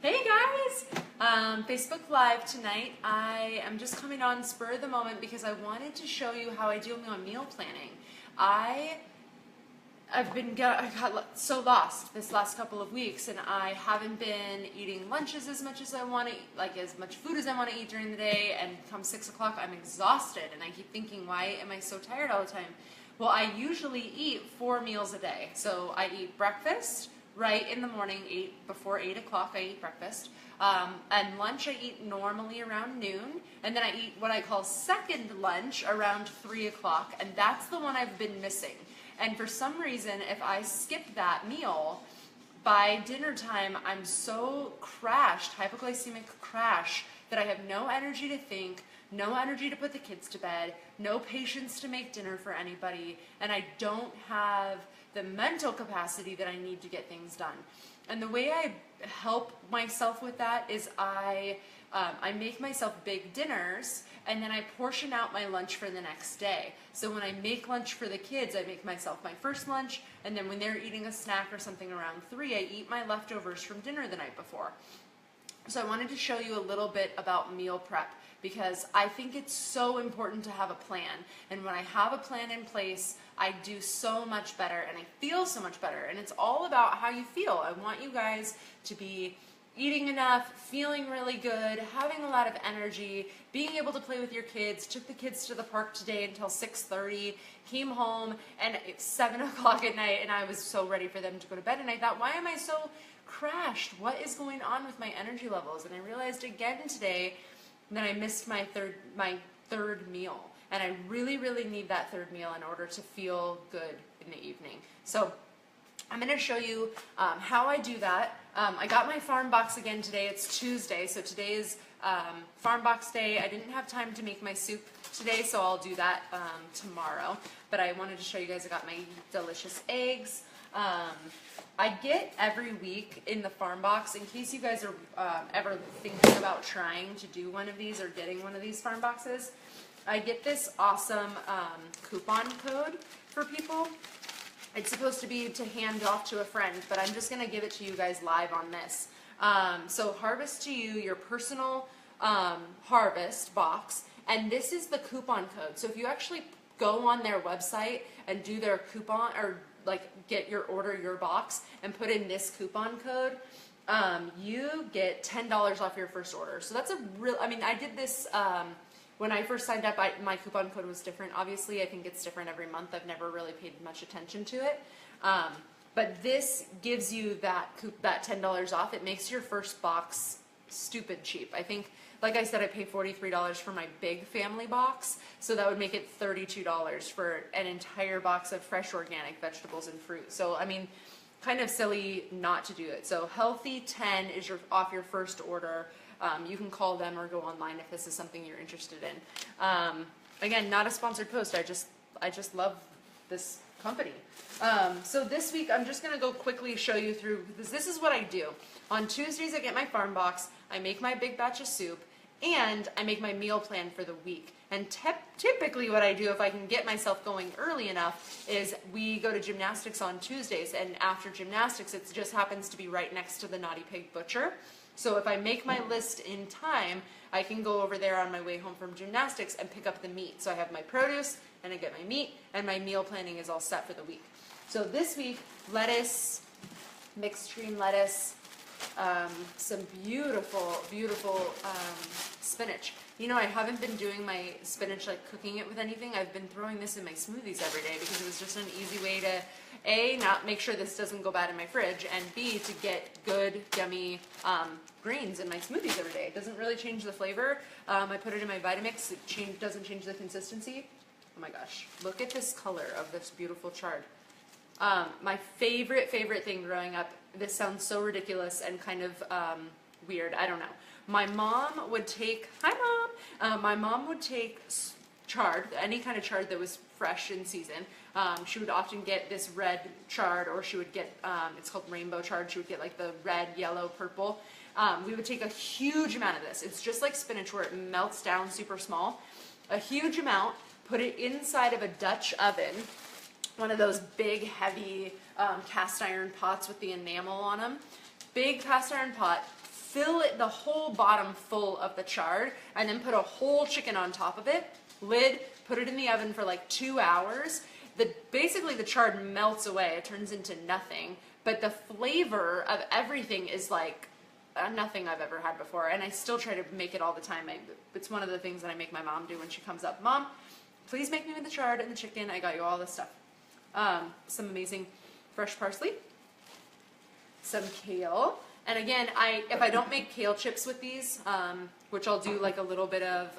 Hey guys! Facebook Live tonight. I am just coming on spur of the moment because I wanted to show you how I do my meal planning. I got so lost this last couple of weeks, and I haven't been eating lunches as much as I want to, like as much food as I want to eat during the day, and come 6 o'clock I'm exhausted, and I keep thinking, why am I so tired all the time? Well, I usually eat 4 meals a day. So I eat breakfast right in the morning, before 8 o'clock I eat breakfast. And lunch I eat normally around noon, and then I eat what I call second lunch around 3 o'clock, and that's the one I've been missing. And for some reason, if I skip that meal, by dinner time, I'm so crashed, hypoglycemic crash, that I have no energy to think, no energy to put the kids to bed, no patience to make dinner for anybody, and I don't have the mental capacity that I need to get things done. And the way I help myself with that is I make myself big dinners, and then I portion out my lunch for the next day. So when I make lunch for the kids, I make myself my first lunch, and then when they're eating a snack or something around 3, I eat my leftovers from dinner the night before. So I wanted to show you a little bit about meal prep, because I think it's so important to have a plan. And when I have a plan in place, I do so much better, and I feel so much better. And it's all about how you feel. I want you guys to be eating enough, feeling really good, having a lot of energy, being able to play with your kids. Took the kids to the park today until 6:30, came home, and it's 7 o'clock at night, and I was so ready for them to go to bed. And I thought, why am I so crashed? What is going on with my energy levels? And I realized again today that I missed my third meal. And I really, really need that third meal in order to feel good in the evening. So I'm going to show you how I do that. I got my farm box again today. It's Tuesday, so today is farm box day. I didn't have time to make my soup today, so I'll do that tomorrow. But I wanted to show you guys I got my delicious eggs. I get every week in the farm box, in case you guys are ever thinking about trying to do one of these or getting one of these farm boxes, I get this awesome coupon code for people. It's supposed to be to hand off to a friend, but I'm just going to give it to you guys live on this. So Harvest to You, your personal harvest box, and this is the coupon code. So if you actually go on their website and do their coupon, or like get your box and put in this coupon code, you get $10 off your first order. So that's a real, I mean, I did this when I first signed up. My coupon code was different. Obviously, I think it's different every month. I've never really paid much attention to it. But this gives you that $10 off. It makes your first box stupid cheap. I think, like I said, I pay $43 for my big family box, so that would make it $32 for an entire box of fresh organic vegetables and fruit. So, I mean, kind of silly not to do it. So Healthy 10 is off your first order. You can call them or go online if this is something you're interested in. Again, not a sponsored post. I just love this company. So this week I'm just going to go quickly show you through, because this is what I do. On Tuesdays I get my farm box, I make my big batch of soup, and I make my meal plan for the week. And typically what I do, if I can get myself going early enough, is we go to gymnastics on Tuesdays, and after gymnastics it just happens to be right next to the Naughty Pig Butcher. So if I make my list in time, I can go over there on my way home from gymnastics and pick up the meat. So I have my produce, and I get my meat, and my meal planning is all set for the week. So this week, lettuce, mixed green lettuce, some beautiful, beautiful spinach. You know, I haven't been doing my spinach, like cooking it with anything. I've been throwing this in my smoothies every day because it was just an easy way to, A, not make sure this doesn't go bad in my fridge, and B, to get good, yummy greens in my smoothies every day. It doesn't really change the flavor. I put it in my Vitamix. It doesn't change the consistency. Oh my gosh, look at this color of this beautiful chard. My favorite thing growing up, this sounds so ridiculous and kind of weird, I don't know. My mom would take, hi Mom! My mom would take chard, any kind of chard that was fresh in season. She would often get this red chard, or she would get, it's called rainbow chard, she would get like the red, yellow, purple. We would take a huge amount of this. It's just like spinach where it melts down super small. A huge amount, put it inside of a Dutch oven, one of those big, heavy cast iron pots with the enamel on them. Big cast iron pot, fill it, the whole bottom full of the chard, and then put a whole chicken on top of it, lid, put it in the oven for like 2 hours. Basically the chard melts away, it turns into nothing, but the flavor of everything is like nothing I've ever had before, and I still try to make it all the time. It's one of the things that I make my mom do when she comes up. Mom, please make me with the chard and the chicken, I got you all this stuff. Some amazing fresh parsley, some kale, and again, if I don't make kale chips with these, which I'll do like a little bit of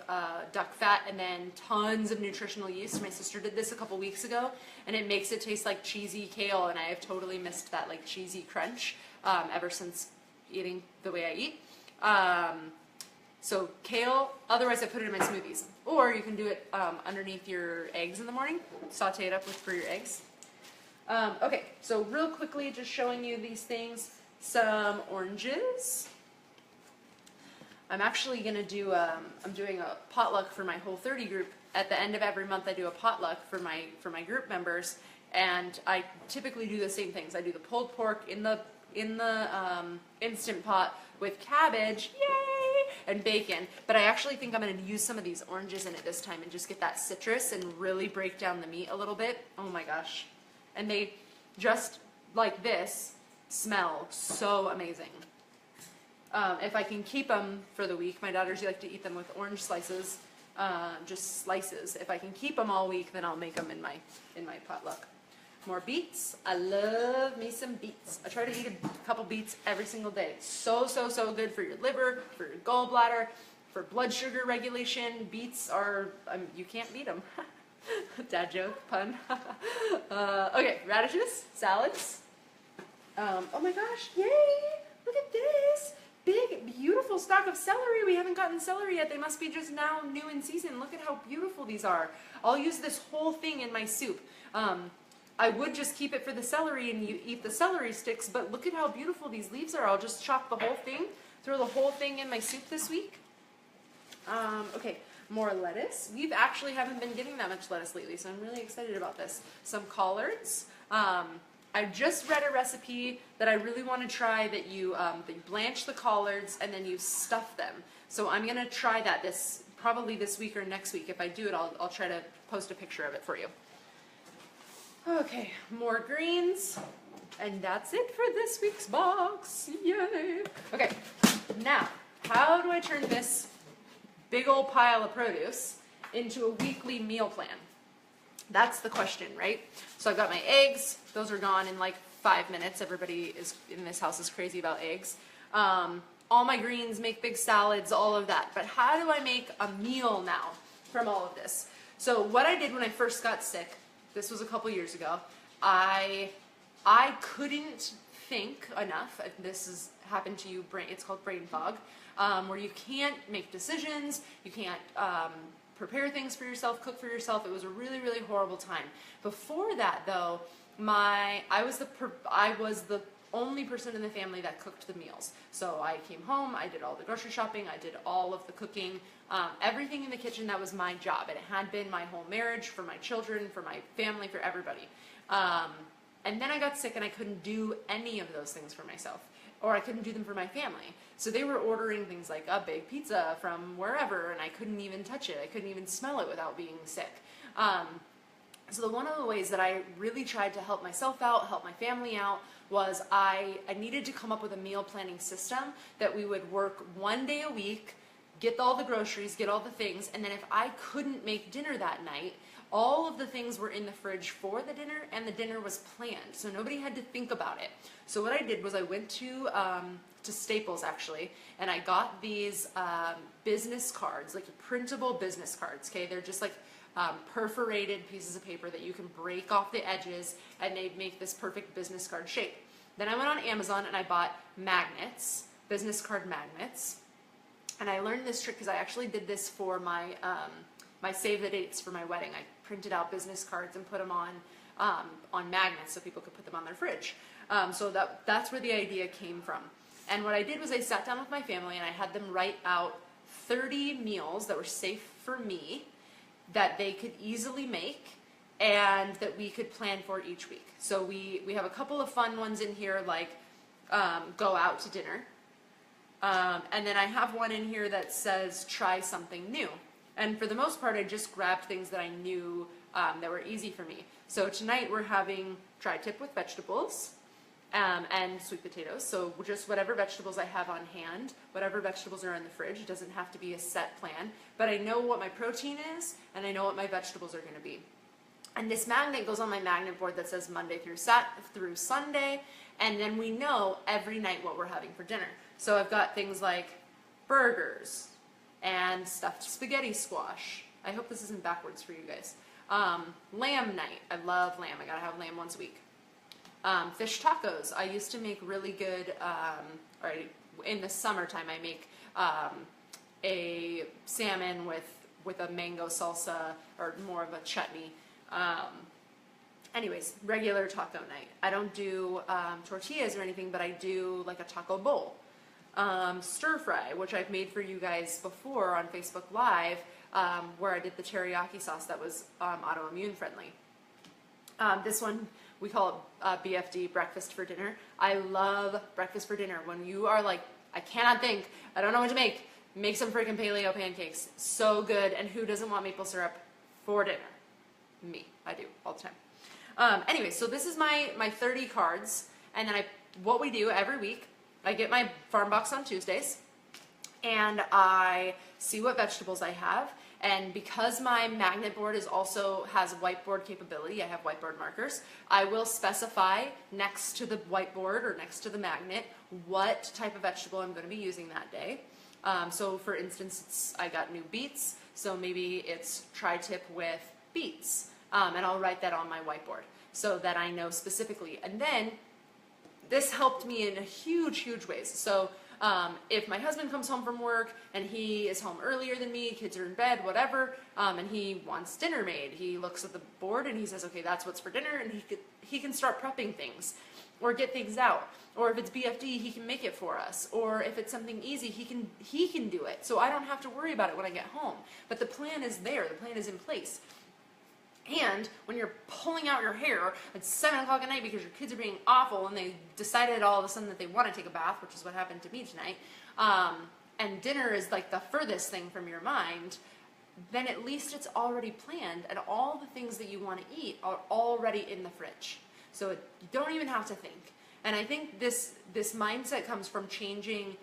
duck fat and then tons of nutritional yeast. My sister did this a couple weeks ago, and it makes it taste like cheesy kale, and I have totally missed that like cheesy crunch ever since eating the way I eat. So kale, otherwise I put it in my smoothies. Or you can do it underneath your eggs in the morning, saute it up for your eggs. Okay, so real quickly, just showing you these things. Some oranges. I'm actually going to do, I'm doing a potluck for my Whole30 group. At the end of every month I do a potluck for my group members, and I typically do the same things. I do the pulled pork in the Instant Pot with cabbage, yay, and bacon, but I actually think I'm going to use some of these oranges in it this time and just get that citrus and really break down the meat a little bit. Oh my gosh. And they, just like this, smell so amazing. If I can keep them for the week, my daughters like to eat them with orange slices, just slices. If I can keep them all week, then I'll make them in my potluck. More beets. I love me some beets. I try to eat a couple beets every single day. It's so good for your liver, for your gallbladder, for blood sugar regulation. Beets are, you can't beat them. Dad joke, pun. Okay, radishes, salads. Oh my gosh, yay! Look at this! Big, beautiful stalk of celery. We haven't gotten celery yet. They must be just now new in season. Look at how beautiful these are. I'll use this whole thing in my soup. I would just keep it for the celery and you eat the celery sticks, but look at how beautiful these leaves are. I'll just chop the whole thing, throw the whole thing in my soup this week. Okay, more lettuce. We've actually haven't been getting that much lettuce lately, so I'm really excited about this. Some collards. I just read a recipe that I really want to try that you blanch the collards and then you stuff them. So I'm going to try that probably this week or next week. If I do it, I'll try to post a picture of it for you. Okay, more greens. And that's it for this week's box. Yay! Okay, now, how do I turn this big old pile of produce into a weekly meal plan? That's the question, right? So I've got my eggs. Those are gone in like 5 minutes. Everybody in this house is crazy about eggs. All my greens, make big salads, all of that. But how do I make a meal now from all of this? So what I did when I first got sick, this was a couple years ago, I couldn't think enough. This has happened to you, it's called brain fog, where you can't make decisions, you can't prepare things for yourself, cook for yourself. It was a really, really horrible time. Before that, though, I was the only person in the family that cooked the meals. So I came home, I did all the grocery shopping, I did all of the cooking, everything in the kitchen. That was my job, and it had been my whole marriage, for my children, for my family, for everybody. And then I got sick and I couldn't do any of those things for myself, or I couldn't do them for my family. So they were ordering things like a big pizza from wherever, and I couldn't even touch it. I couldn't even smell it without being sick. So one of the ways that I really tried to help myself out, help my family out, was I needed to come up with a meal planning system that we would work 1 day a week, get all the groceries, get all the things, and then if I couldn't make dinner that night, all of the things were in the fridge for the dinner, and the dinner was planned, so nobody had to think about it. So what I did was I went to Staples, actually, and I got these business cards, like printable business cards, okay? They're just like perforated pieces of paper that you can break off the edges, and they make this perfect business card shape. Then I went on Amazon and I bought magnets, business card magnets, and I learned this trick because I actually did this for my my save the dates for my wedding. I printed out business cards and put them on magnets so people could put them on their fridge. So that's where the idea came from. And what I did was I sat down with my family and I had them write out 30 meals that were safe for me, that they could easily make, and that we could plan for each week. So we have a couple of fun ones in here, like go out to dinner, And then I have one in here that says try something new. And for the most part, I just grabbed things that I knew that were easy for me. So tonight we're having tri-tip with vegetables and sweet potatoes. So just whatever vegetables I have on hand, whatever vegetables are in the fridge. It doesn't have to be a set plan, but I know what my protein is and I know what my vegetables are going to be. And this magnet goes on my magnet board that says Monday through Sunday, and then we know every night what we're having for dinner. So I've got things like burgers and stuffed spaghetti squash. I hope this isn't backwards for you guys. Lamb night. I love lamb. I gotta have lamb once a week. Fish tacos. I used to make really good, or in the summertime I make a salmon with a mango salsa or more of a chutney. Anyways, regular taco night. I don't do tortillas or anything, but I do like a taco bowl. Stir fry, which I've made for you guys before on Facebook Live, where I did the teriyaki sauce that was autoimmune friendly. This one, we call it BFD, breakfast for dinner. I love breakfast for dinner. When you are like, I cannot think, I don't know what to make some freaking paleo pancakes. So good, and who doesn't want maple syrup for dinner? Me, I do, all the time. Anyway, so this is my 30 cards, and then what we do every week, I get my farm box on Tuesdays, and I see what vegetables I have, and because my magnet board has whiteboard capability, I have whiteboard markers, I will specify next to the whiteboard or next to the magnet what type of vegetable I'm going to be using that day. So for instance, I got new beets, so maybe it's tri-tip with beets, and I'll write that on my whiteboard so that I know specifically. And then this helped me in a huge ways. So if my husband comes home from work and he is home earlier than me, kids are in bed, whatever, and he wants dinner made, he looks at the board and he says, okay, that's what's for dinner, and he can start prepping things or get things out. Or if it's BFD, he can make it for us. Or if it's something easy, he can do it. So I don't have to worry about it when I get home. But the plan is there. The plan is in place. And when you're pulling out your hair at 7 o'clock at night because your kids are being awful and they decided all of a sudden that they want to take a bath, which is what happened to me tonight, and dinner is like the furthest thing from your mind, then at least it's already planned and all the things that you want to eat are already in the fridge. So you don't even have to think. And I think this mindset comes from changing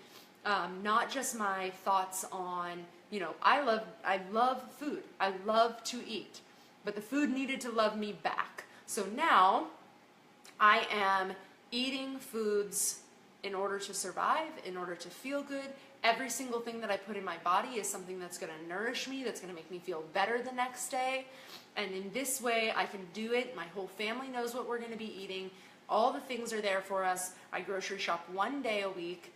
not just my thoughts on, I love food. I love to eat. But the food needed to love me back. So now I am eating foods in order to survive, in order to feel good. Every single thing that I put in my body is something that's going to nourish me, that's going to make me feel better the next day. And in this way, I can do it. My whole family knows what we're going to be eating. All the things are there for us. I grocery shop one day a week.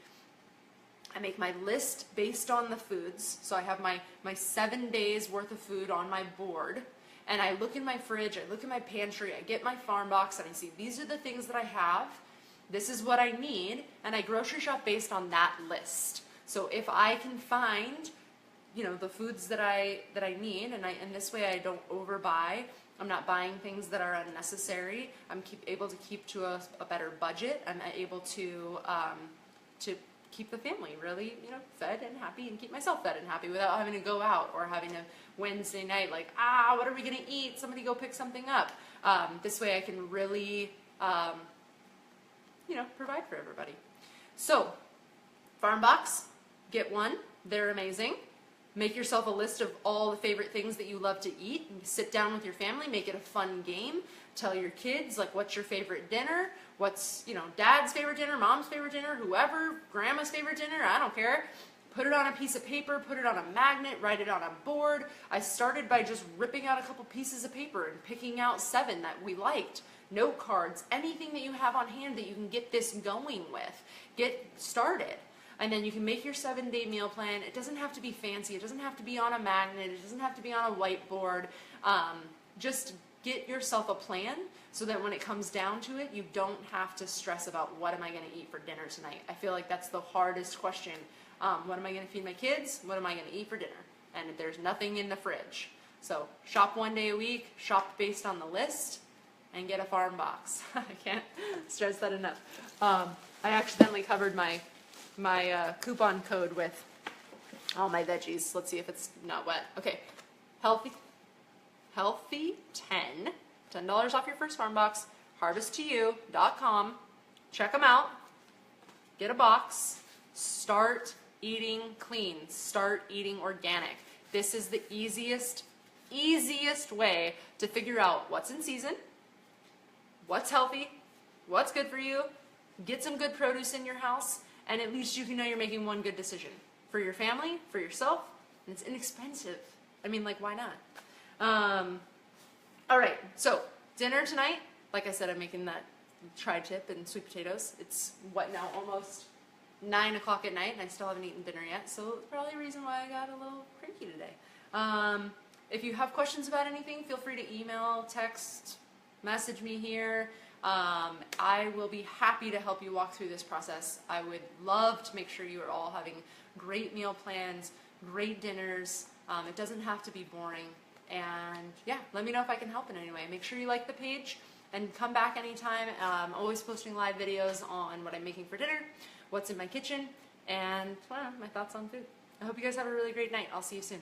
I make my list based on the foods. So I have my 7 days worth of food on my board. And I look in my fridge, I look in my pantry, I get my farm box, and I see these are the things that I have, this is what I need, and I grocery shop based on that list. So if I can find, the foods that I need, and this way I don't overbuy, I'm not buying things that are unnecessary, I'm able to keep to a better budget, I'm able to keep the family really, fed and happy, and keep myself fed and happy without having to go out or having to Wednesday night, like, what are we gonna eat? Somebody go pick something up. This way I can really, provide for everybody. So, farm box, get one. They're amazing. Make yourself a list of all the favorite things that you love to eat. Sit down with your family, make it a fun game. Tell your kids, like, what's your favorite dinner? What's, dad's favorite dinner, mom's favorite dinner, whoever, grandma's favorite dinner, I don't care. Put it on a piece of paper, put it on a magnet, write it on a board. I started by just ripping out a couple pieces of paper and picking out 7 that we liked. Note cards, anything that you have on hand that you can get this going with. Get started. And then you can make your 7-day meal plan. It doesn't have to be fancy. It doesn't have to be on a magnet. It doesn't have to be on a whiteboard. Just get yourself a plan so that when it comes down to it, you don't have to stress about what am I going to eat for dinner tonight. I feel like that's the hardest question. What am I going to feed my kids? What am I going to eat for dinner? And there's nothing in the fridge. So shop one day a week, shop based on the list, and get a farm box. I can't stress that enough. I accidentally covered my my coupon code with all my veggies. Let's see if it's not wet. Okay, healthy 10, $10 off your first farm box, harvesttoyou.com. Check them out. Get a box. Start eating clean. Start eating organic. This is the easiest way to figure out what's in season, what's healthy, what's good for you, get some good produce in your house, and at least you can know you're making one good decision for your family, for yourself, and it's inexpensive. I mean, like, why not? All right, so dinner tonight, like I said, I'm making that tri-tip and sweet potatoes. It's what now, almost 9 o'clock at night, and I still haven't eaten dinner yet, so it's probably a reason why I got a little cranky today. If you have questions about anything, feel free to email, text, message me here. I will be happy to help you walk through this process. I would love to make sure you are all having great meal plans, great dinners. It doesn't have to be boring. And yeah, let me know if I can help in any way. Make sure you like the page and come back anytime. I'm always posting live videos on what I'm making for dinner, what's in my kitchen, and well, my thoughts on food. I hope you guys have a really great night. I'll see you soon.